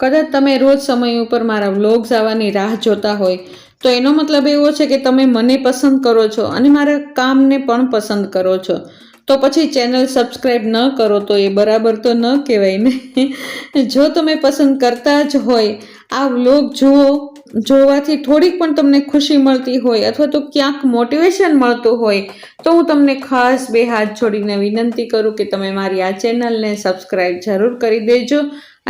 કદાચ તમે રોજ સમય ઉપર મારા વ્લોગ્સ આવવાની રાહ જોતા હોય તો એનો મતલબ એવો છે કે તમે મને પસંદ કરો છો અને મારા કામને પણ પસંદ કરો છો. તો પછી ચેનલ સબસ્ક્રાઈબ ન કરો તો એ બરાબર તો ન કહેવાય ને. જો તમે પસંદ કરતા જ હોય, આ વ્લોગ જોવાથી થોડીક પણ તમને ખુશી મળતી હોય અથવા તો ક્યાંક મોટિવેશન મળતું હોય તો હું તમને ખાસ બે હાથ જોડીને વિનંતી કરું કે તમે મારી આ ચેનલને સબસ્ક્રાઈબ જરૂર કરી દેજો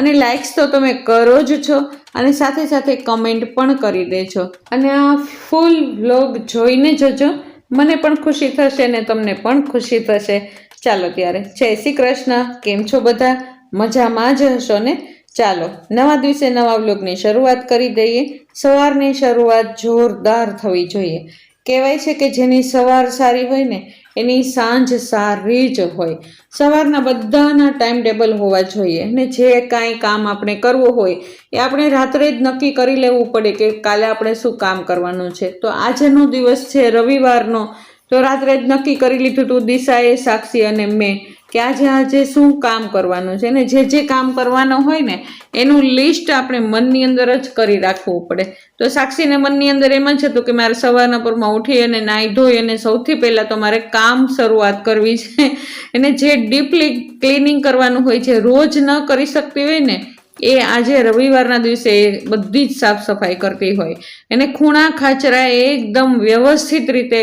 અને લાઇક્સ તો તમે કરો જ છો અને સાથે સાથે કમેન્ટ પણ કરી દેજો. અને આ ફૂલ વ્લોગ જોઈને જજો, મને પણ ખુશી થશે ને તમને પણ ખુશી થશે. ચાલો ત્યારે, જય શ્રી કૃષ્ણ. કેમ છો બધા? મજામાં જ હશો ને? ચાલો નવા દિવસે નવા વ્લોગની શરૂઆત કરી દઈએ. સવારની શરૂઆત જોરદાર થવી જોઈએ. કહેવાય છે કે જેની સવાર સારી હોય ને એની સાંજ સારી જ હોય. સવારના બધાના ટાઈમ ટેબલ હોવા જોઈએ અને જે કાંઈ કામ આપણે કરવું હોય એ આપણે રાત્રે જ નક્કી કરી લેવું પડે કે કાલે આપણે શું કામ કરવાનું છે. તો આજનો દિવસ છે રવિવારનો, તો રાત્રે જ નક્કી કરી લીધું હતું દિશાએ, સાક્ષી અને મેં કે આજે શું કામ કરવાનું છે ને જે કામ કરવાનું હોય ને એનું લિસ્ટ આપણે મનની અંદર જ કરી રાખવું પડે. તો સાક્ષીને મનની અંદર એમ જ હતું કે મારે સવારના પરમાં ઉઠી અને નાહી ધોઈ અને સૌથી પહેલાં તો મારે કામ શરૂઆત કરવી છે. એને જે ડીપલી ક્લિનિંગ કરવાનું હોય છે, રોજ ન કરી શકતી હોય ને એ આજે રવિવારના દિવસે બધી જ સાફ સફાઈ કરતી હોય. એને ખૂણા ખાચરા એકદમ વ્યવસ્થિત રીતે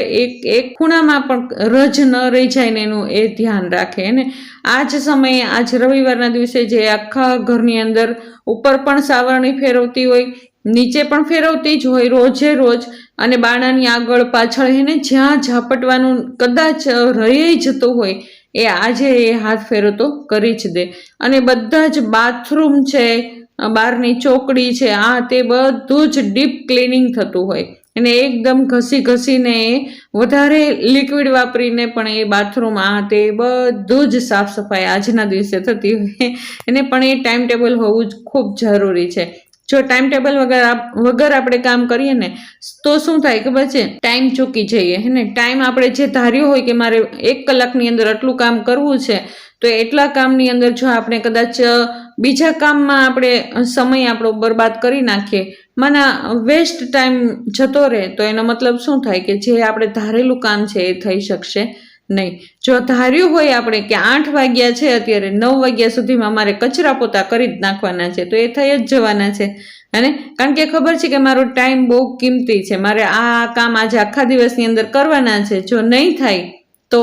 એક ખૂણામાં પણ રજ ન રહી જાય ને એનું એ ધ્યાન રાખે. અને આ જ સમયે આજ રવિવારના દિવસે જે આખા ઘરની અંદર ઉપર પણ સાવરણી ફેરવતી હોય, નીચે પણ ફેરવતી જ હોય રોજે રોજ, અને બાણાની આગળ પાછળ એને જ્યાં ઝાપટવાનું કદાચ રહી જતું હોય એ આજે એ હાથ ફેરવતો કરી જ દે. અને બધા જ બાથરૂમ છે, બહારની ચોકડી છે, આ તે બધું જ ડીપ ક્લિનિંગ થતું હોય. અને એકદમ ઘસીને વધારે લિક્વિડ વાપરીને પણ એ બાથરૂમ આ તે બધું જ સાફ સફાઈ આજના દિવસે થતી હોય. એને પણ એ ટાઈમ ટેબલ હોવું જ ખૂબ જરૂરી છે. જો ટાઈમ ટેબલ વગર આપણે કામ કરીએ ને તો શું થાય ખબર છે? ટાઈમ ચૂકી જઈએ. હે ને, ટાઈમ આપણે જે ધાર્યો હોય કે મારે 1 કલાકની અંદર આટલું કામ કરવું છે, તો એટલા કામની અંદર જો આપણે કદાચ બીજા કામમાં આપણે સમય આપણો બરબાદ કરી નાખીએ, માના વેસ્ટ ટાઈમ જતો રહે, તો એનો મતલબ શું થાય કે જે આપણે ધારેલું કામ છે એ થઈ શકશે નહીં. જો ધાર્યું હોય આપણે કે 8 વાગ્યા છે, અત્યારે 9 વાગ્યા સુધીમાં મારે કચરા પોતા કરી જ નાખવાના છે, તો એ થઈ જ જવાના છે. અને કારણ કે ખબર છે કે મારો ટાઈમ બહુ કિંમતી છે, મારે આ કામ આજે આખા દિવસની અંદર કરવાના છે. જો નહીં થાય તો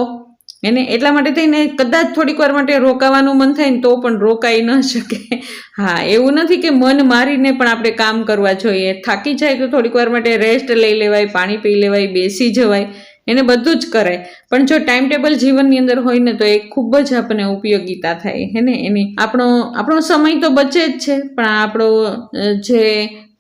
એને એટલા માટે થઈને કદાચ થોડીક વાર માટે રોકાવાનું મન થાય ને તો પણ રોકાઈ ન શકે. હા, એવું નથી કે મન મારીને પણ આપણે કામ કરવા જોઈએ. થાકી જાય તો થોડીક વાર માટે રેસ્ટ લઈ લેવાય, પાણી પી લેવાય, બેસી જવાય, એને બધું જ કરાય. પણ જો ટાઈમ ટેબલ જીવનની અંદર હોય ને તો એ ખૂબ જ આપણને ઉપયોગીતા થાય. હે ને, એની આપણો સમય તો બચે જ છે, પણ આપણો જે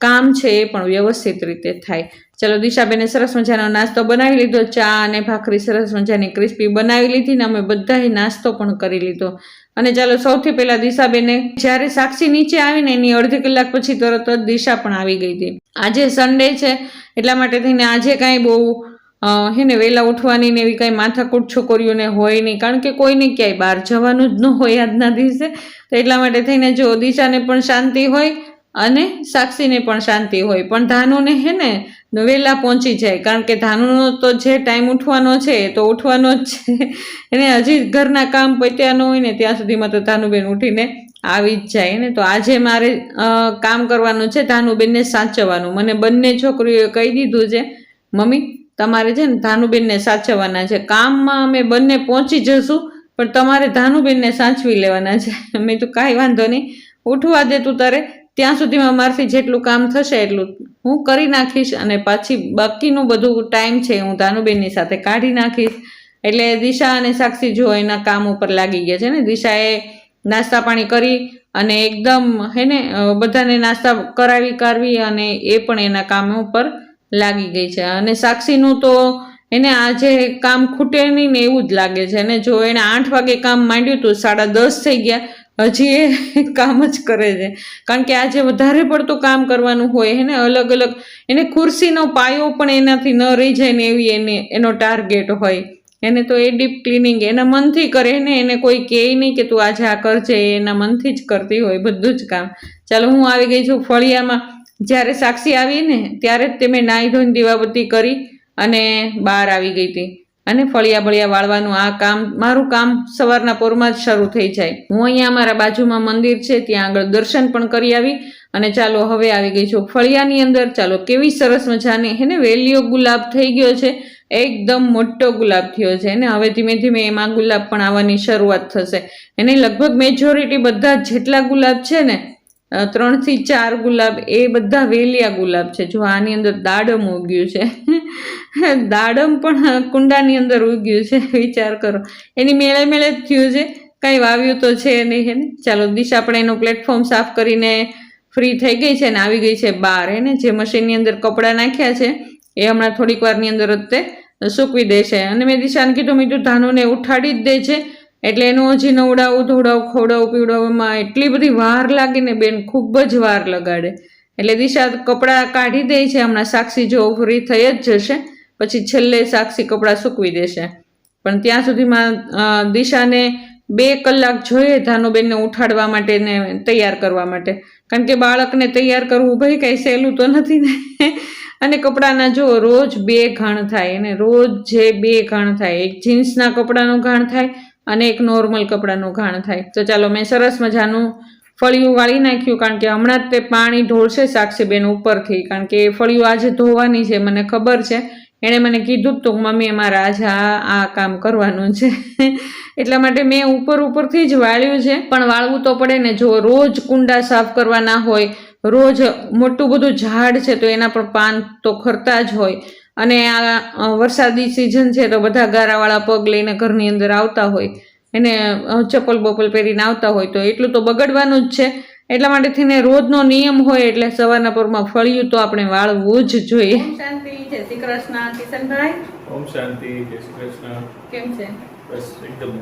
કામ છે એ પણ વ્યવસ્થિત રીતે થાય. ચલો, દિશાબેને સરસ મજાનો નાસ્તો બનાવી લીધો. ચા અને ભાખરી સરસ મજાની ક્રિસ્પી બનાવી લીધી ને અમે બધાએ નાસ્તો પણ કરી લીધો. અને ચાલો, સૌથી પહેલા દિશાબેને, જ્યારે સાક્ષી નીચે આવીને એની અડધી કલાક પછી તરત જ દિશા પણ આવી ગઈ હતી. આજે સન્ડે છે એટલા માટે થઈને આજે કાંઈ બહુ હેને વહેલા ઉઠવાની ને એવી કાંઈ માથાકૂટ છોકરીઓને હોય નહીં, કારણ કે કોઈને ક્યાંય બહાર જવાનું જ ન હોય આજના દિવસે. તો એટલા માટે થઈને જો દિશાને પણ શાંતિ હોય અને સાક્ષીને પણ શાંતિ હોય, પણ ધાનુને હે ને વહેલા પહોંચી જાય, કારણ કે ધાનુનો તો જે ટાઈમ ઉઠવાનો છે એ તો ઉઠવાનો જ છે. એને હજી ઘરના કામ પત્યા ન હોય ને ત્યાં સુધીમાં તો ધાનુબેન ઉઠીને આવી જ જાય ને. તો આજે મારે કામ કરવાનું છે, ધાનુબેનને સાચવવાનું. મને બંને છોકરીઓએ કહી દીધું છે, મમ્મી તમારે છે ને ધાનુબેનને સાચવવાના છે. કામમાં અમે બંને પહોંચી જશું, પણ તમારે ધાનુબેનને સાચવી લેવાના છે. મેં તો કાંઈ વાંધો નહીં, ઉઠવા દે તું તારે, ત્યાં સુધીમાં મારાથી જેટલું કામ થશે એટલું હું કરી નાખીશ, અને પાછી બાકીનું બધું ટાઈમ છે હું ધાનુબેનની સાથે કાઢી નાખીશ. એટલે દિશા અને સાક્ષી જો એના કામ ઉપર લાગી ગયા છે ને. દિશાએ નાસ્તા પાણી કરી અને એકદમ હેને બધાને નાસ્તા કરાવી અને એ પણ એના કામ ઉપર લાગી ગઈ છે. અને સાક્ષીનું તો એને આજે કામ ખૂટે નહીં ને એવું જ લાગે છે. અને જો એને 8 વાગે કામ માંડ્યું હતું, 10:30 થઈ ગયા, હજી એ કામ જ કરે છે. કારણ કે આજે વધારે પડતું કામ કરવાનું હોય હે ને, અલગ અલગ એને ખુરશીનો પાયો પણ એનાથી ન રહી જાય ને એવી એનો ટાર્ગેટ હોય. એને તો એ ડીપ ક્લિનિંગ એના મનથી કરે ને, એને કોઈ કહે નહીં કે તું આજે આ કરજે, એના મનથી જ કરતી હોય બધું જ કામ. ચાલો હું આવી ગઈ છું ફળિયામાં. જ્યારે સાક્ષી આવી ને ત્યારે જ તે મેં નાહી ધોઈને દીવાબત્તી કરી અને બહાર આવી ગઈ હતી. અને ફળિયા બળિયા વાળવાનું આ કામ, મારું કામ સવારના પોરમાં જ શરૂ થઈ જાય. હું અહીંયા અમારા બાજુમાં મંદિર છે ત્યાં આગળ દર્શન પણ કરી આવી અને ચાલો હવે આવી ગઈ છું ફળિયાની અંદર. ચાલો કેવી સરસ મજાની હે ને વેલીયો ગુલાબ થઈ ગયો છે, એકદમ મોટો ગુલાબ થયો છે ને હવે ધીમે ધીમે એમાં ગુલાબ પણ આવવાની શરૂઆત થશે. એને લગભગ મેજોરિટી બધા જેટલા ગુલાબ છે ને 3 થી 4 ગુલાબ એ બધા વેલિયા ગુલાબ છે. જો આની અંદર દાડમ ઉગ્યું છે, દાડમ પણ કુંડાની અંદર ઉગ્યું છે, વિચાર કરો. એની મેળે મેળે જ થયું છે, કાંઈ વાવ્યું તો છે નહીં હે ને. ચાલો દિશા પણ એનું પ્લેટફોર્મ સાફ કરીને ફ્રી થઈ ગઈ છે ને આવી ગઈ છે બહાર. હે ને જે મશીનની અંદર કપડાં નાખ્યા છે એ હમણાં થોડીક વારની અંદર જ તે સૂકવી દેશે. અને મેં દિશાને કીધું મીઠું ધાનુને ઉઠાડી જ દે છે, એટલે એનું હજી નવડાવું ધોવડાવું ખવડાવું પીવડાવવામાં એટલી બધી વાર લાગે ને બેન, ખૂબ જ વાર લગાડે. એટલે દિશા કપડાં કાઢી દે છે. હમણાં સાક્ષી જો ફ્રી થઈ જ જશે પછી છેલ્લે સાક્ષી કપડાં સૂકવી દેશે. પણ ત્યાં સુધીમાં દિશાને 2 કલાક જોઈએ ધાનુબેનને ઉઠાડવા માટે ને તૈયાર કરવા માટે, કારણ કે બાળકને તૈયાર કરવું ભાઈ કાંઈ સહેલું તો નથી ને. અને કપડાના જો રોજ 2 ઘાણ થાય, અને રોજ જે 2 ઘાણ થાય, એક જીન્સના કપડાનું ઘાણ થાય અને એક નોર્મલ કપડાનું ઘાણ થાય. તો ચાલો મેં સરસ મજાનું ફળિયું વાળી નાખ્યું, કારણ કે હમણાં જ તે પાણી ઢોળશે સાક્ષીબેન ઉપરથી, કારણ કે એ ફળિયું આજે ધોવાની છે, મને ખબર છે. એણે મને કીધું જ તો મમ્મી અમારે આજે આ કામ કરવાનું છે એટલા માટે મેં ઉપરથી જ વાળ્યું છે. પણ વાળવું તો પડે ને, જો રોજ કુંડા સાફ કરવાના હોય, રોજ મોટું બધું ઝાડ છે તો એના પર પાન તો ખરતા જ હોય. અને આ વરસાદી સિઝન છે તો બધા ગારાવાળા પગ લઈને ઘરની અંદર આવતા હોય, એને ચપ્પલ બપ્પલ પહેરીને આવતા હોય, તો એટલું તો બગડવાનું જ છે. એટલા માટે થઈને રોજનો નિયમ હોય એટલે સવારના પોરમાં ફળિયું તો આપણે વાળવું જ જોઈએ. ઓમ શાંતિ, જય શ્રી કૃષ્ણ. કિશનભાઈ ઓમ શાંતિ, જય શ્રી કૃષ્ણ. કેમ છે? બસ એકદમ.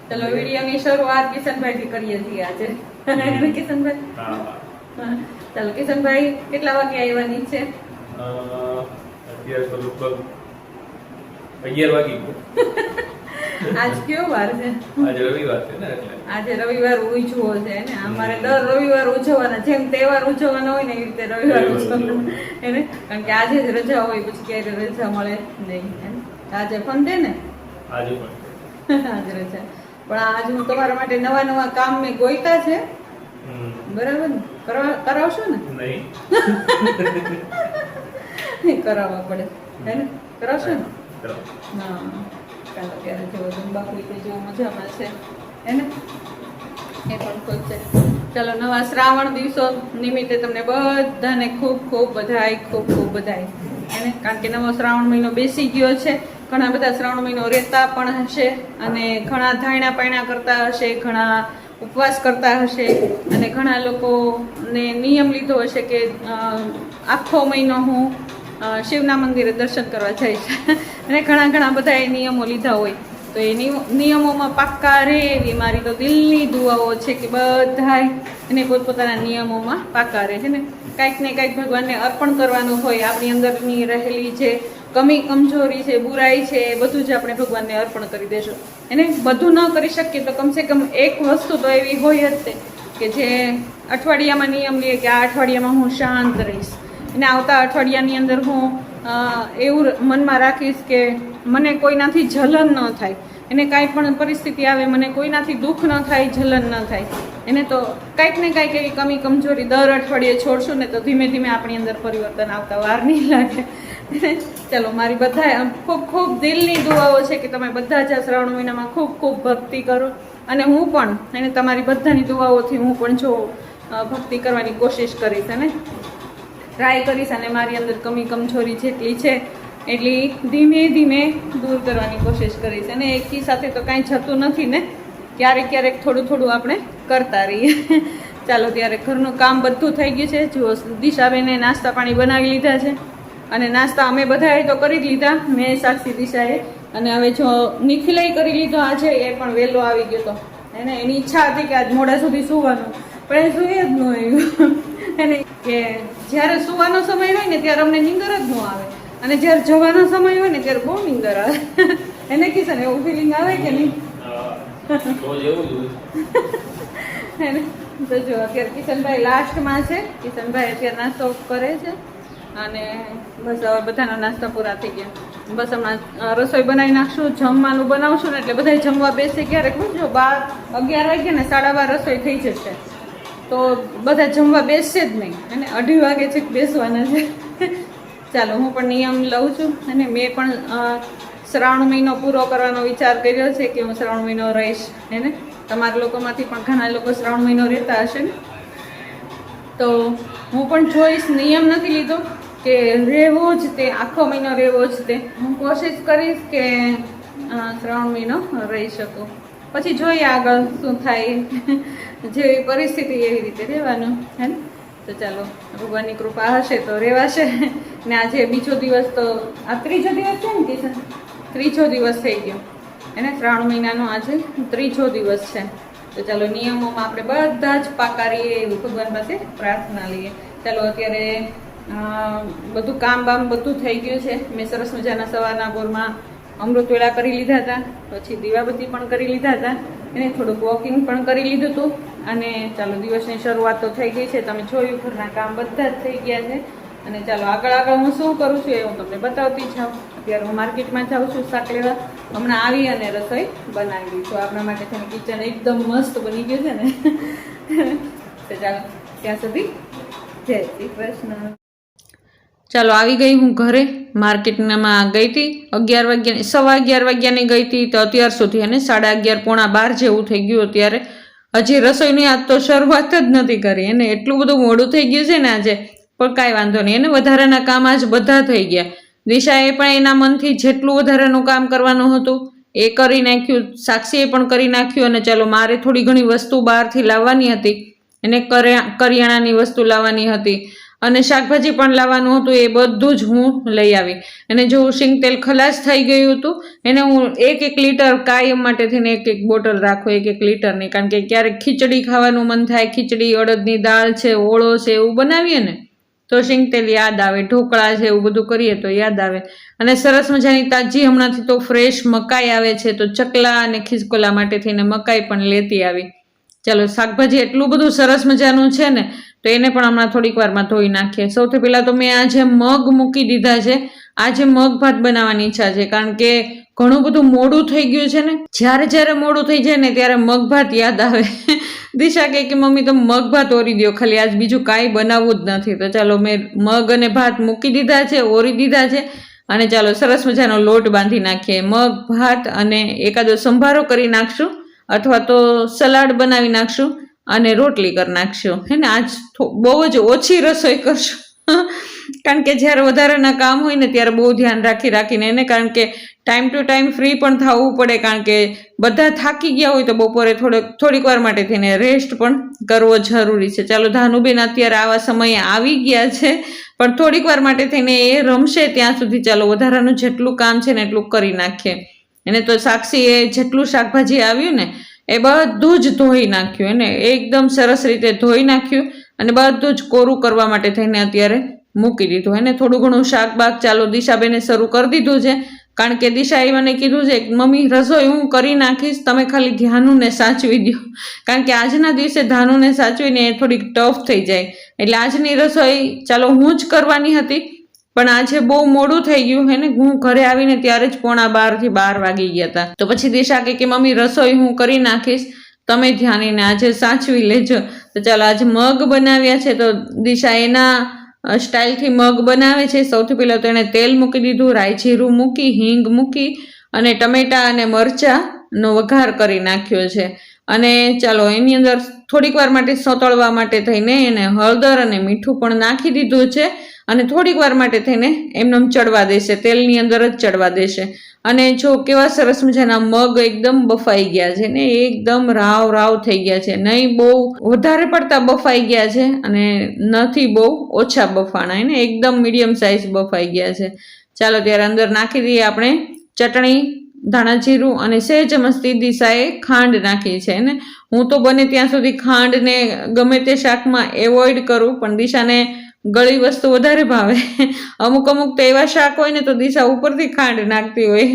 ચલો વિડીયોની શરૂઆત કિશનભાઈથી કરીએ છીએ આજે. કિશનભાઈ ચાલો કિશનભાઈ કેટલા વાગે આવવાની છે? અત્યારે તો લગભગ 11 વાગી ગયો. આજ કયો વાર છે? આજે રવિવાર છે ને, એટલે આજે રવિવાર ઉજવો છે ને. અમારે દર રવિવાર ઉજવવાના, જેમ તહેવાર ઉજવવાના હોય ને એવી રીતે રવિવાર ઉજવવાના એને, કારણ કે આજે જ રજા હોય, પછી ક્યારે રજા મળે નહીં. આજે ફન છે ને, આજે પણ આજે રજા. પણ આજ હું તમારા માટે નવા કામ મેં ગોઈતા છે, બરાબર ને? કરાવશો ને? નહીં કરાવવા પડે હે ને? કરાવશો ને? હા ચાલો ત્યારે જો બાપડી કે જો મજામાં છે એને એ પણ ખુશ છે. ચાલો નવા શ્રાવણ દિવસો નિમિત્તે તમને બધાને ખૂબ ખૂબ બધાઈ એને, કારણ કે નવો શ્રાવણ મહિનો બેસી ગયો છે. ઘણા બધા શ્રાવણ મહિનો રહેતા પણ હશે, અને ઘણા ધાયણા પાયણા કરતા હશે, ઘણા ઉપવાસ કરતા હશે, અને ઘણા લોકોને નિયમ લીધો હશે કે આખો મહિનો હું શિવના મંદિરે દર્શન કરવા જઈશ, અને ઘણા બધા એ નિયમો લીધા હોય. તો એ નિયમોમાં પાક્કા રહે એવી મારી તો દિલની દુઆઓ છે કે બધાય એને પોતપોતાના નિયમોમાં પાક્કા રહે છે ને. કાંઈક ને કાંઈક ભગવાનને અર્પણ કરવાનું હોય. આપણી અંદરની રહેલી જે કમી કમજોરી છે, બુરાઈ છે, એ બધું જ આપણે ભગવાનને અર્પણ કરી દેશું. એને બધું ન કરી શકીએ તો કમસે કમ એક વસ્તુ તો એવી હોય જ તે કે જે અઠવાડિયામાં નિયમ લઈએ કે આ અઠવાડિયામાં હું શાંત રહીશ, અને આવતા અઠવાડિયાની અંદર હું એવું મનમાં રાખીશ કે મને કોઈનાથી જલન ન થાય, એને કાંઈ પણ પરિસ્થિતિ આવે મને કોઈનાથી દુઃખ ન થાય, જલન ન થાય. એને તો કાંઈક ને કાંઈક એવી કમી કમજોરી દર અઠવાડિયે છોડશું ને તો ધીમે ધીમે આપણી અંદર પરિવર્તન આવતા વાર નહીં લાગે. ચલો મારી બધા ખૂબ દિલની દુઆઓ છે કે તમે બધા જ આ શ્રાવણ મહિનામાં ખૂબ ભક્તિ કરો, અને હું પણ એને તમારી બધાની દુઆઓથી હું પણ જો ભક્તિ કરવાની કોશિશ કરીશ અને ટ્રાય કરીશ, અને મારી અંદર કમી કમજોરી જેટલી છે એટલી ધીમે ધીમે દૂર કરવાની કોશિશ કરીશ. અને એકી સાથે તો કાંઈ જતું નથી ને, ક્યારેક થોડું આપણે કરતા રહીએ. ચાલો ત્યારે ઘરનું કામ બધું થઈ ગયું છે. જુઓ દિશાબેને નાસ્તા પાણી બનાવી લીધા છે, અને નાસ્તા અમે બધાએ તો કરી જ લીધા, મેં સાક્ષી દિશાએ, અને હવે જો નિખિલે કરી લીધો આજે, એ પણ વહેલો આવી ગયો હતો. એને એની ઈચ્છા હતી કે આજ મોડા સુધી સૂવાનું, પણ એ સૂઈ જ ન આવ્યું. એને કે જ્યારે સૂવાનો સમય હોય ને ત્યારે અમને નીંદર જ ન આવે, અને જ્યારે જવાનો સમય હોય ને ત્યારે બહુ નીંદર આવે એને કિશન એવું ફિલિંગ આવે કે નહીં? રોજ એવું જ હોય. એને તો જો અત્યારે કિશનભાઈ લાસ્ટમાં છે. કિશનભાઈ અત્યારે નાસ્તો કરે છે અને બસ હવે બધાના નાસ્તા પૂરા થઈ ગયા. બસ હમણાં રસોઈ બનાવી નાખશું, જમવાનું બનાવશું ને એટલે બધા જમવા બેસે ક્યારેક જો 11 વાગે ને 12:30 રસોઈ થઈ જશે તો બધા જમવા બેસશે જ નહીં અને 2:30 વાગે છે બેસવાના છે. ચાલો હું પણ નિયમ લઉં છું અને મેં પણ શ્રાવણ મહિનો પૂરો કરવાનો વિચાર કર્યો છે કે હું શ્રાવણ મહિનો રહીશ. એને તમારા લોકોમાંથી પણ ઘણા લોકો શ્રાવણ મહિનો રહેતા હશે ને, તો હું પણ જોઈશ. નિયમ નથી લીધો કે રહેવો જ તે આખો મહિનો રહેવો જ તે. હું કોશિશ કરીશ કે શ્રાવણ મહિનો રહી શકું. પછી જોઈએ આગળ શું થાય, જેવી પરિસ્થિતિ એવી રીતે રહેવાનું હે ને. તો ચાલો ભગવાનની કૃપા હશે તો રહેવાશે. ને આજે બીજો દિવસ, તો આ ત્રીજો દિવસ છે ને કિશન? ત્રીજો દિવસ થઈ ગયો એને શ્રાવણ મહિનાનો આજે ત્રીજો દિવસ છે. તો ચાલો નિયમોમાં આપણે બધા જ પાકારીએ એવું ભગવાન પાસે પ્રાર્થના લઈએ. ચાલો અત્યારે બધું કામ બામ બધું થઈ ગયું છે. મેં સરસ મજાના સવારના બોરમાં અમૃતવેળા કરી લીધા હતા, પછી દીવાબત્તી પણ કરી લીધા હતા, એને થોડુંક વોકિંગ પણ કરી લીધું હતું અને ચાલો દિવસની શરૂઆત તો થઈ ગઈ છે. તમે જોયું ઘરના કામ બધા જ થઈ ગયા છે અને ચાલો આગળ હું શું કરું છું એ હું તમને બતાવતી જાઉં. અત્યારે હું માર્કેટમાં જાઉં છું શાક લેવા. હમણાં આવી અને રસોઈ બનાવી છું આપણા માટે છે. કિચન એકદમ મસ્ત બની ગયું છે ને. તો ચાલો ત્યાં સુધી જય શ્રી કૃષ્ણ. ચાલો આવી ગઈ હું ઘરે. માર્કેટમાં ગઈ હતી 11 વાગ્યાની, 11:15 વાગ્યાની ગઈ હતી તો અત્યાર સુધી અને 11:30 પોણા 12 જેવું થઈ ગયું. અત્યારે હજી રસોઈની આજ તો શરૂઆત જ નથી કરી અને એટલું બધું મોડું થઈ ગયું છે ને આજે, પણ કાંઈ વાંધો નહીં. એને વધારાના કામ આજ બધા થઈ ગયા. દિશાએ પણ એના મનથી જેટલું વધારાનું કામ કરવાનું હતું એ કરી નાખ્યું, સાક્ષીએ પણ કરી નાખ્યું. અને ચાલો મારે થોડી ઘણી વસ્તુ બહારથી લાવવાની હતી, એને કરિયાણાની વસ્તુ લાવવાની હતી અને શાકભાજી પણ લાવવાનું હતું, એ બધું જ હું લઈ આવી. અને જો સિંગ તેલ ખલાસ થઈ ગયું હતું એને હું 1 લીટર કાયમ માટે થઈને 1 બોટલ રાખું, 1 લીટરની. કારણ કે ક્યારેક ખીચડી ખાવાનું મન થાય, ખીચડી, અડદની દાળ છે, ઓળો છે, એવું બનાવીએ ને તો સિંગ તેલ યાદ આવે, ઢોકળા છે એવું બધું કરીએ તો યાદ આવે. અને સરસ મજાની તાજી હમણાંથી તો ફ્રેશ મકાઈ આવે છે તો ચકલા અને ખીસકોલા માટે થઈને મકાઈ પણ લેતી આવી. ચાલો શાકભાજી એટલું બધું સરસ મજાનું છે ને તો એને પણ હમણાં થોડીક વારમાં ધોઈ નાખીએ. સૌથી પહેલાં તો મેં આજે મગ મૂકી દીધા છે. આજે મગ ભાત બનાવવાની ઈચ્છા છે કારણ કે ઘણું બધું મોડું થઈ ગયું છે ને. જ્યારે મોડું થઈ જાય ને ત્યારે મગ ભાત યાદ આવે. દિશા કહે કે મમ્મી તમે મગ ભાત ઓરી દો ખાલી, આજ બીજું કાંઈ બનાવવું જ નથી. તો ચાલો મેં મગ અને ભાત મૂકી દીધા છે, ઓરી દીધા છે અને ચાલો સરસ મજાનો લોટ બાંધી નાખીએ. મગ ભાત અને એકાદો સંભારો કરી નાખશું અથવા તો સલાડ બનાવી નાખશું અને રોટલી કરી નાખશું હે ને. આજ બહુ જ ઓછી રસોઈ કરશું કારણ કે જ્યારે વધારાના કામ હોય ને ત્યારે બહુ ધ્યાન રાખીને એને, કારણ કે ટાઈમ ટુ ટાઈમ ફ્રી પણ થવું પડે. કારણ કે બધા થાકી ગયા હોય તો બપોરે થોડીક વાર માટે થઈને રેસ્ટ પણ કરવો જરૂરી છે. ચાલો ધાનુબેન અત્યારે આવા સમયે આવી ગયા છે પણ થોડીક વાર માટે થઈને એ રમશે ત્યાં સુધી ચાલો વધારાનું જેટલું કામ છે ને એટલું કરી નાખીએ. એને તો સાક્ષીએ જેટલું શાકભાજી આવ્યું ને એ બધું જ ધોઈ નાખ્યું, એને એકદમ સરસ રીતે ધોઈ નાખ્યું અને બધું જ કોરું કરવા માટે થઈને અત્યારે મૂકી દીધું. એને થોડું ઘણું શાકબાગ ચાલો દિશાબેને શરૂ કરી દીધું છે કારણ કે દિશાએ મને કીધું છે કે મમ્મી રસોઈ હું કરી નાખીશ, તમે ખાલી ધાનુને સાચવી દો. કારણ કે આજના દિવસે ધાનુને સાચવીને એ થોડીક ટફ થઈ જાય એટલે આજની રસોઈ ચાલો હું જ કરવાની હતી પણ આજે બહુ મોડું થઈ ગયું હે ને. હું ઘરે આવીને ત્યારે જ પોણા 12 થી 12 વાગી ગયા હતા. તો પછી દિશા કે મમ્મી રસોઈ હું કરી નાખીશ, તમે ધ્યાનીને આજે સાચવી લેજો. તો ચાલો આજે મગ બનાવ્યા છે તો દિશા એના સ્ટાઇલથી મગ બનાવે છે. સૌથી પહેલાં તો એણે તેલ મૂકી દીધું, રાઈ જીરું મૂકી, હિંગ મૂકી અને ટમેટાં અને મરચાંનો વઘાર કરી નાખ્યો છે. અને ચાલો એની અંદર થોડીક વાર માટે સતળવા માટે થઈને એને હળદર અને મીઠું પણ નાખી દીધું છે અને થોડીક વાર માટે થઈને એમનેમ ચડવા દેશે, તેલની અંદર જ ચડવા દેશે. અને જો કેવા સરસ મજાના મગ એકદમ બફાઈ ગયા છે ને, એકદમ રાવ થઈ ગયા છે. નહીં બહુ વધારે પડતા બફાઈ ગયા છે અને નથી બહુ ઓછા બફાણા, ને એકદમ મીડિયમ સાઇઝ બફાઈ ગયા છે. ચાલો ત્યારે અંદર નાખી દઈએ આપણે ચટણી, ધાણા જીરું અને સહેજ મસ્તી દિશાએ ખાંડ નાખી છે ને. હું તો બને ત્યાં સુધી ખાંડને ગમે તે શાકમાં એવોઇડ કરું પણ દિશાને ગળી વસ્તુ વધારે ભાવે. અમુક અમુક તો એવા શાક હોય ને તો દિશા ઉપરથી ખાંડ નાખતી હોય,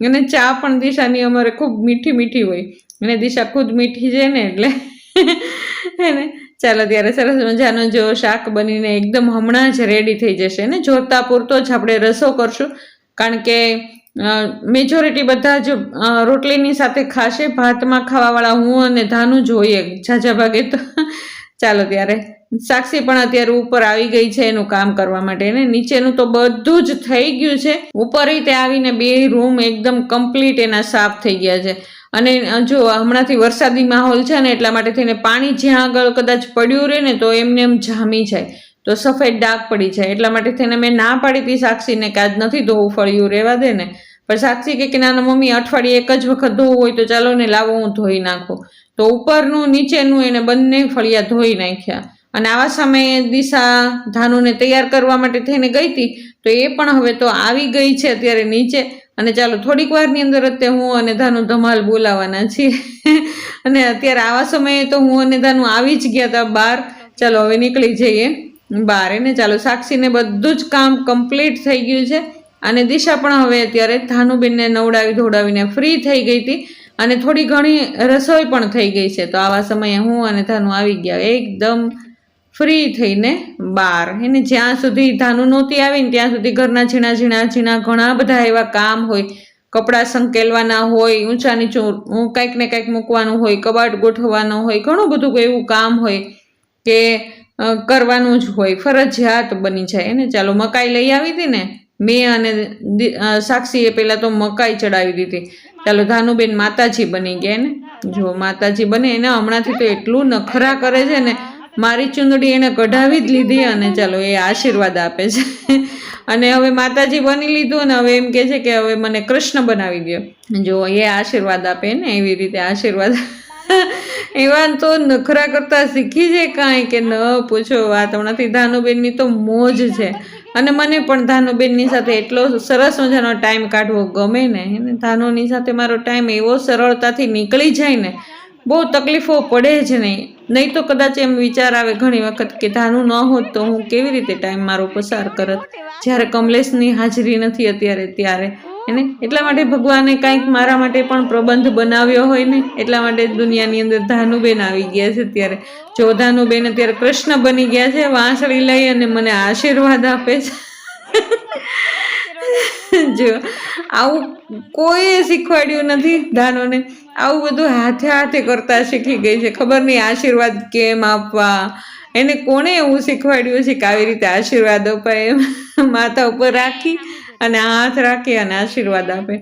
અને ચા પણ દિશાની અમારે ખૂબ મીઠી મીઠી હોય, અને દિશા ખુદ મીઠી છે ને એટલે હે ને. ચાલો ત્યારે સરસ મજાનો જો શાક બનીને એકદમ હમણાં જ રેડી થઈ જશે ને. જોતા પૂરતો જ આપણે રસો કરશું, કારણ કે મેજોરિટી બધા જ રોટલીની સાથે ખાશે. ભાતમાં ખાવાવાળા હું અને ધાનું જોઈએ ઝાઝા ભાગે તો. ચાલો ત્યારે સાક્ષી પણ અત્યારે ઉપર આવી ગઈ છે એનું કામ કરવા માટે ને. નીચેનું તો બધું જ થઈ ગયું છે. ઉપર તે આવીને 2 રૂમ એકદમ કમ્પ્લીટ એના સાફ થઈ ગયા છે. અને જો હમણાંથી વરસાદી માહોલ છે ને એટલા માટે થઈને પાણી જ્યાં આગળ કદાચ પડ્યું રહે ને તો એમને એમ જામી જાય, તો સફેદ ડાઘ પડી જાય. એટલા માટે થઈને મેં ના પાડી હતી સાક્ષીને કે આજ નથી ધોવું, ફળિયું રહેવા દે ને. પણ સાક્ષી કે નાના મમ્મી અઠવાડિયે એક જ વખત ધોવું હોય તો ચાલો ને લાવો હું ધોઈ નાખું. તો ઉપરનું નીચેનું એને બંને ફળિયા ધોઈ નાખ્યા. અને આવા સમયે દિશા ધાનુને તૈયાર કરવા માટે થઈને ગઈ હતી, તો એ પણ હવે તો આવી ગઈ છે અત્યારે નીચે. અને ચાલો થોડીક વારની અંદર અત્યારે હું અને ધાનુ ધમાલ બોલાવાના છીએ. અને અત્યારે આવા સમયે તો હું અને ધાનુ આવી જ ગયા હતા બહાર. ચાલો હવે નીકળી જઈએ બહાર એને. ચાલો સાક્ષીને બધું જ કામ કમ્પ્લીટ થઈ ગયું છે. અને દિશા પણ હવે અત્યારે ધાનુબેનને નવડાવી ધોડાવીને ફ્રી થઈ ગઈ હતી, અને થોડી ઘણી રસોઈ પણ થઈ ગઈ છે. તો આવા સમયે હું અને ધાનુ આવી ગયા એકદમ ફ્રી થઈને બહાર એને. જ્યાં સુધી ધાનુ નહોતી આવીને ત્યાં સુધી ઘરના ઝીણા ઘણા બધા એવા કામ હોય. કપડાં સંકેલવાના હોય, ઊંચા નીચું કંઈક ને કંઈક મૂકવાનું હોય, કબાટ ગોઠવવાનો હોય, ઘણું બધું એવું કામ હોય કે કરવાનું જ હોય, ફરજિયાત બની જાય એને. ચાલો મકાઈ લઈ આવી હતી ને મેં અને સાક્ષીએ પહેલાં તો મકાઈ ચડાવી દીધી. ચાલો ધાનુબેન માતાજી બની ગયા ને. જો માતાજી બને એને હમણાંથી તો એટલું નખરા કરે છે ને. મારી ચૂંદડી એને કઢાવી જ લીધી, અને ચાલો એ આશીર્વાદ આપે છે. અને હવે માતાજી બની લીધું અને હવે એમ કહે છે કે હવે મને કૃષ્ણ બનાવી દો. જો એ આશીર્વાદ આપે ને એવી રીતે આશીર્વાદ. એવા તો નખરા કરતા શીખી છે કાંઈ કે ન પૂછો વાત. હમણાંથી ધાનુબેનની તો મોજ છે. અને મને પણ ધાનુબેનની સાથે એટલો સરસ મજાનો ટાઈમ કાઢવો ગમે ને. ધાનુની સાથે મારો ટાઈમ એવો સરળતાથી નીકળી જાય ને, બહુ તકલીફો પડે જ નહીં તો કદાચ એમ વિચાર આવે ઘણી વખત કે ધાનુ ન હોત તો હું કેવી રીતે ટાઈમ મારો પસાર કરત, જ્યારે કમલેશની હાજરી નથી અત્યારે ત્યારે એને. એટલા માટે ભગવાને કંઈક મારા માટે પણ પ્રબંધ બનાવ્યો હોય ને, એટલા માટે દુનિયાની અંદર ધાનુબેન આવી ગયા છે અત્યારે. જો ધાનુબેન અત્યારે કૃષ્ણ બની ગયા છે, વાંસળી લઈ અને મને આશીર્વાદ આપે છે. જો આવું કોઈએ શીખવાડ્યું નથી ધાનુને. આવું બધું હાથે હાથે કરતા શીખી ગઈ છે. ખબર નહીં આશીર્વાદ કેમ આપવા, એને કોણે એવું શીખવાડ્યું છે કે આવી રીતે આશીર્વાદ અપાય એમ. માથા ઉપર રાખી અને હાથ રાખી અને આશીર્વાદ આપે.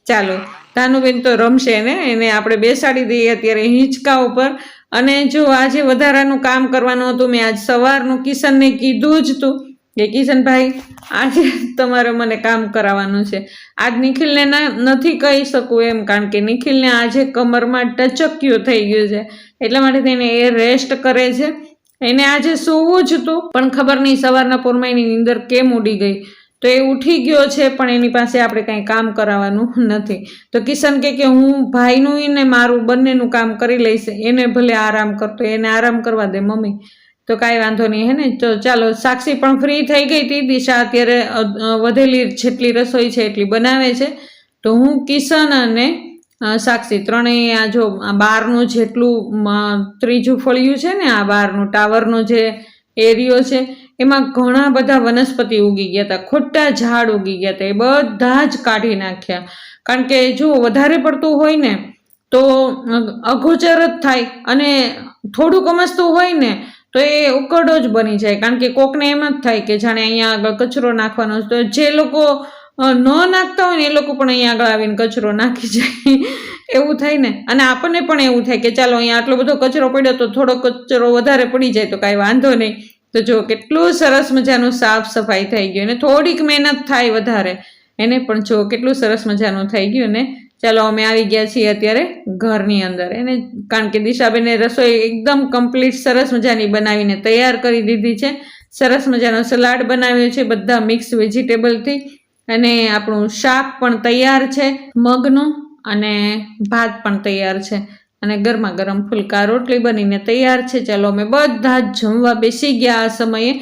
ચાલો ધાનુબેન તો રમશે ને, એને આપણે બેસાડી દઈએ અત્યારે હિંચકા ઉપર. અને જો આજે વધારાનું કામ કરવાનું હતું, મેં આજ સવારનું કિશનને કીધું જ હતું કે કિશનભાઈ આજે તમારે મને કામ કરાવવાનું છે. આજ નિખિલને નથી કહી શકું એમ, કારણ કે નિખિલને આજે કમરમાં ટચક્યું થઈ ગયું છે, એટલા માટે થઈને એ રેસ્ટ કરે છે. એને આજે સૂવું જ હતું, પણ ખબર નહીં સવારના પોરમાં એની નીંદર કેમ ઉડી ગઈ, તો એ ઉઠી ગયો છે, પણ એની પાસે આપણે કાંઈ કામ કરાવવાનું નથી. તો કિશન કે હું ભાઈનું ને મારું બંનેનું કામ કરી લઈશ, એને ભલે આરામ કરતો, એને આરામ કરવા દે મમ્મી. તો કાંઈ વાંધો નહીં હે ને. તો ચાલો સાક્ષી પણ ફ્રી થઈ ગઈ હતી. દિશા અત્યારે વધેલી જેટલી રસોઈ છે એટલી બનાવે છે. તો હું કિશન અને સાક્ષી ત્રણેય આ જો આ બહારનું જેટલું ત્રીજું ફળિયું છે ને, આ બહારનું ટાવરનો જે એરિયો છે એમાં ઘણા બધા વનસ્પતિ ઉગી ગયા હતા, ખોટા ઝાડ ઉગી ગયા હતા. એ બધા જ કાઢી નાખ્યા, કારણ કે જો વધારે પડતું હોય ને તો અગોચર જ થાય, અને થોડુંક અમસ્તું હોય ને તો એ ઉકરડો જ બની જાય. કારણ કે કોકને એમ જ થાય કે જાણે અહીંયા આગળ કચરો નાખવાનો છે, તો જે લોકો ન નાખતા હોય ને એ લોકો પણ અહીંયા આગળ આવીને કચરો નાખી જાય એવું થાય ને. અને આપણને પણ એવું થાય કે ચાલો અહીંયા આટલો બધો કચરો પડ્યો તો થોડો કચરો વધારે પડી જાય તો કાંઈ વાંધો નહીં. તો જો કેટલું સરસ મજાનું સાફ સફાઈ થઈ ગયું, અને થોડીક મહેનત થાય વધારે એને, પણ જો કેટલું સરસ મજાનું થઈ ગયું ને. ચાલો અમે આવી ગયા છીએ અત્યારે ઘરની અંદર એને, કારણ કે દિશાબેને રસોઈ એકદમ કમ્પ્લીટ સરસ મજાની બનાવીને તૈયાર કરી દીધી છે. સરસ મજાનો સલાડ બનાવ્યો છે બધા મિક્સ વેજીટેબલથી, અને આપણું શાક પણ તૈયાર છે મગનું, અને ભાત પણ તૈયાર છે, અને ગરમા ગરમ ફુલકા રોટલી બનીને તૈયાર છે. ચાલો અમે બધા જ જમવા બેસી ગયા આ સમયે.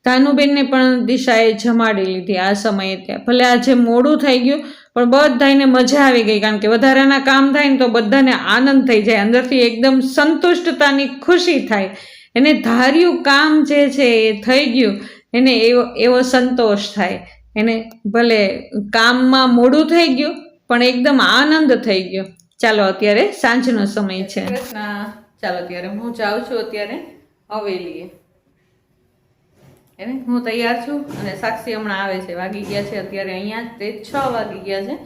ધાનુબેનને પણ દિશાએ જમાડી લીધી આ સમયે. ત્યાં ભલે આજે મોડું થઈ ગયું પણ બધાને મજા આવી ગઈ, કારણ કે વધારાના કામ થાય ને તો બધાને આનંદ થઈ જાય, અંદરથી એકદમ સંતુષ્ટતાની ખુશી થાય. એને ધાર્યું કામ જે છે એ થઈ ગયું, એને એવો સંતોષ થાય. એને ભલે કામમાં મોડું થઈ ગયું પણ એકદમ આનંદ થઈ ગયો. ચાલો અત્યારે સાંજનો સમય છે. ચાલો અત્યારે હું જાઉં છું અત્યારે હવેલીએ. એને હું તૈયાર છું અને સાક્ષી હમણાં આવે છે. વાગી ગયા છે અત્યારે અહીંયા તે 6 વાગી ગયા છે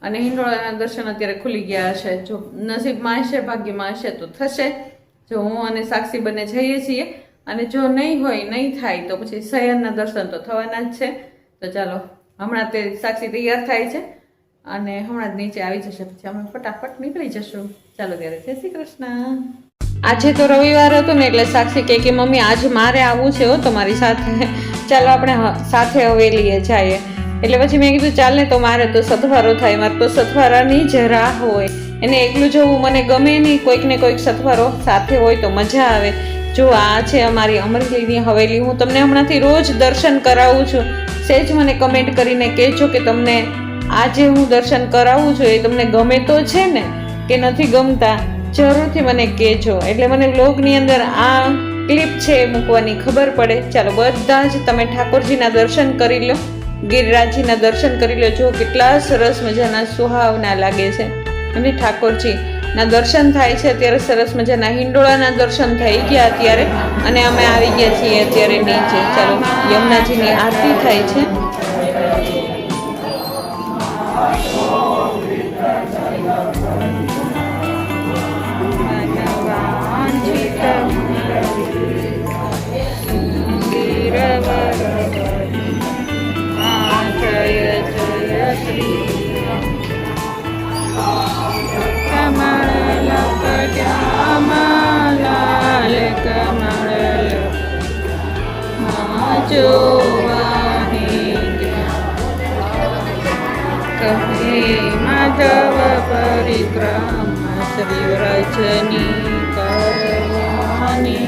અને હિંડોળાના દર્શન અત્યારે ખુલી ગયા હશે. જો નસીબમાં હશે, ભાગ્યમાં હશે તો થશે. જો હું અને સાક્ષી બંને જઈએ છીએ અને જો નહીં હોય, નહીં થાય તો પછી શયનના દર્શન તો થવાના જ છે. તો ચાલો હમણાં તે સાક્ષી તૈયાર થાય છે અને હમણાં જ નીચે આવી જશે, પછી અમે ફટાફટ નીકળી જશું. ચાલો ત્યારે જય શ્રી કૃષ્ણ. આજે તો રવિવાર હતો ને એટલે સાક્ષી કે મમ્મી આજે મારે આવવું છે હો તમારી સાથે, ચાલો આપણે સાથે હવેલીએ જઈએ. એટલે પછી મેં કીધું ચાલ ને, તો મારે તો સથવારો થાય, મારે તો સથવારાની જ રાહ હોય. એને એકલું જવું મને ગમે નહીં, કોઈક ને કોઈક સથવારો સાથે હોય તો મજા આવે. જો આ છે અમારી અમરેલીની હવેલી. હું તમને હમણાંથી રોજ દર્શન કરાવું છું. સહેજ મને કમેન્ટ કરીને કહેજો કે તમને આજે હું દર્શન કરાવું છું એ તમને ગમે તો છે ને કે નથી ગમતા, જરૂરથી મને કહેજો, એટલે મને વ્લોગની અંદર આ ક્લિપ છે એ મૂકવાની ખબર પડે. ચાલો બધા જ તમે ઠાકોરજીના દર્શન કરી લો, ગિરિરાજજીના દર્શન કરી લો. જો કેટલા સરસ મજાના સુહાવના લાગે છે અને ઠાકોરજીના દર્શન થાય છે. અત્યારે સરસ મજાના હિંડોળાના દર્શન થઈ ગયા અત્યારે અને અમે આવી ગયા છીએ અત્યારે નીચે. ચાલો યમુનાજીની આરતી થાય છે. માધવ પરિક્રમા શ્રી રજની કરવાની,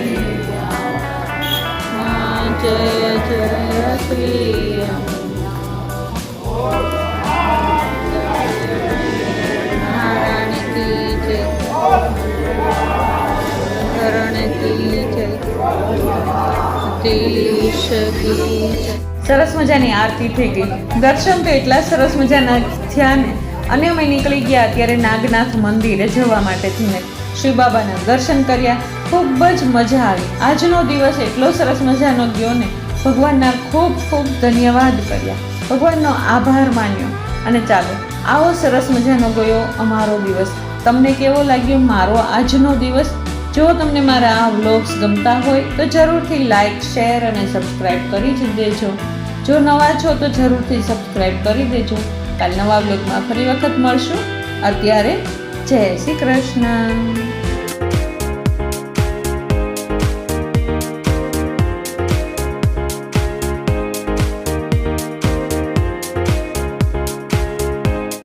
જય જય શ્રી નારાયણ કી જય, કરણ કી જય, દેશ કી જય. સરસ મજાની આરતી થઈ ગઈ. દર્શન તો એટલા સરસ મજાના થયા ને. અને અમે નીકળી ગયા અત્યારે નાગનાથ મંદિરે જવા માટે થઈને. શ્રી બાબાના દર્શન કર્યા, ખૂબ જ મજા આવી. આજનો દિવસ એટલો સરસ મજાનો ગયો ને, ભગવાનના ખૂબ ખૂબ ધન્યવાદ કર્યા, ભગવાનનો આભાર માન્યો. અને ચાલો આવો સરસ મજાનો ગયો અમારો દિવસ. તમને કેવો લાગ્યો મારો આજનો દિવસ? જો તમને મારા આ વ્લોગ્સ ગમતા હોય તો જરૂરથી લાઈક, શેર અને સબસ્ક્રાઈબ કરી જ દેજો. જો નવા છો તો જરૂરથી સબસ્ક્રાઈબ કરી દેજો. કાલ નવા વ્લોગમાં ફરી વખત મળશું. અત્યારે જય શ્રી કૃષ્ણ.